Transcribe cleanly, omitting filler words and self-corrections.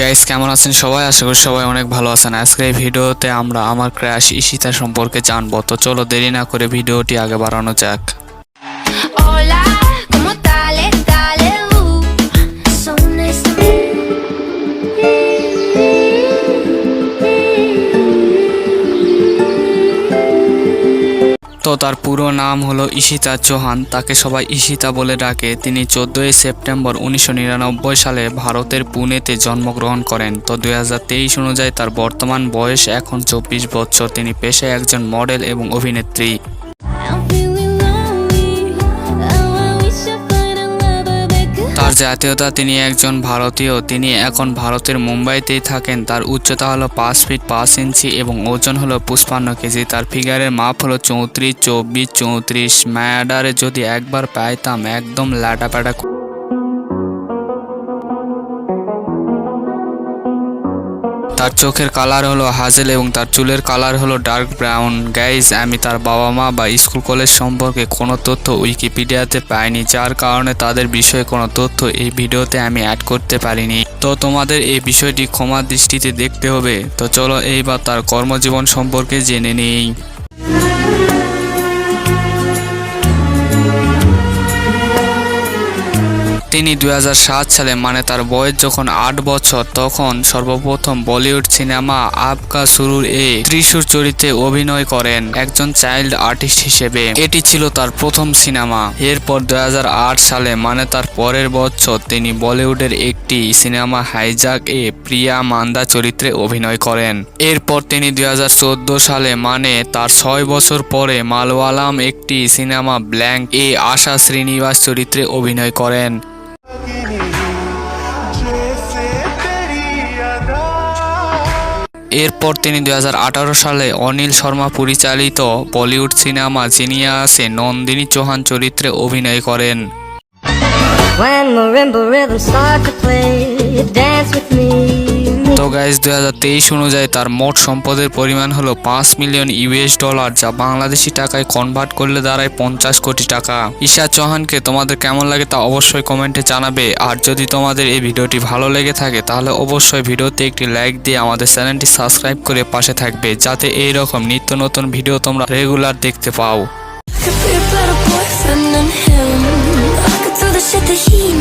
Guys, কেমন আছেন সবাই? আশা করি সবাই অনেক ভালো আছেন। আজকের এই ভিডিওতে আমরা আমার ক্রাশ ঈশিতা সম্পর্কে জানবো। তো চলো দেরি না করে ভিডিওটি আগে বাড়ানো যাক। Hola, ¿cómo tal? Dale, so nice to তো তার পুরো নাম হলো ঈশিতা চৌহান। তাকে সবাই ঈশিতা বলে ডাকে। তিনি 14 সেপ্টেম্বর 1999 সালে ভারতের পুনেতে জন্মগ্রহণ করেন। তো 2023 অনুযায়ী তার বর্তমান বয়স এখন 24 বছর। তিনি পেশায় একজন মডেল এবং অভিনেত্রী। I'm feeling lonely. Oh, I wish I find a lover that could তার জাতীয়তা তিনি একজন ভারতীয়। তিনি এখন ভারতের মুম্বাইতেই থাকেন। তার উচ্চতা হলো 5 ফিট 5 ইঞ্চি এবং ওজন হলো 55 কেজি। তার ফিগারের মাপ হলো 34, 24, 34। ম্যাডারে যদি একবার পাইতাম একদম লাটাপাটা। তার চোখের কালার হলো হাজেল এবং তার চুলের কালার হলো ডার্ক ব্রাউন। গাইজ, আমি তার বাবা মা বা স্কুল কলেজ সম্পর্কে কোনো তথ্য উইকিপিডিয়াতে পাইনি, যার কারণে তাদের বিষয়ে কোনো তথ্য এই ভিডিওতে আমি অ্যাড করতে পারিনি। তো তোমাদের এই বিষয়টি ক্ষমা দৃষ্টিতে দেখতে হবে। তো চলো এইবার তার কর্মজীবন সম্পর্কে জেনে নিই। তিনি 2007 সালে মানে তার বয়স যখন 8 বছর তখন সর্বপ্রথম বলিউড সিনেমা আপকা সুরুর এ ত্রিশুর চরিত্রে অভিনয় করেন একজন চাইল্ড আর্টিস্ট হিসেবে। এটি ছিল তার প্রথম সিনেমা। এরপর 2008 সালে মানে তার পরের বছর তিনি বলিউডের একটি সিনেমা হাইজাক এ প্রিয়া মান্দা চরিত্রে অভিনয় করেন। এরপর তিনি 2014 সালে মানে তার 6 বছর পরে মালওয়ালাম একটি সিনেমা ব্ল্যাঙ্ক এ আশা শ্রীনিবাস চরিত্রে অভিনয় করেন। এরপর তিনি 2018 সালে অনিল শর্মা পরিচালিত বলিউড সিনেমা জিনিয়াসে নন্দিনী চৌহান চরিত্রে অভিনয় করেন। When marimba rhythms start to play, dance with me. তো গাইজ, 2023 অনুযায়ী তার মোট সম্পদের পরিমাণ হলো $5 মিলিয়ন, যা বাংলাদেশি টাকায় কনভার্ট করলে দাঁড়ায় 50 কোটি টাকা। ঈশা চৌহানকে তোমাদের কেমন লাগে তা অবশ্যই কমেন্টে জানাবে। আর যদি তোমাদের এই ভিডিওটি ভালো লেগে থাকে তাহলে অবশ্যই ভিডিওতে একটি লাইক দিয়ে আমাদের চ্যানেলটি সাবস্ক্রাইব করে পাশে থাকবে, যাতে এই রকম নিত্য নতুন ভিডিও তোমরা রেগুলার দেখতে পাও। be a better boyfriend than him. I could do the shit that he never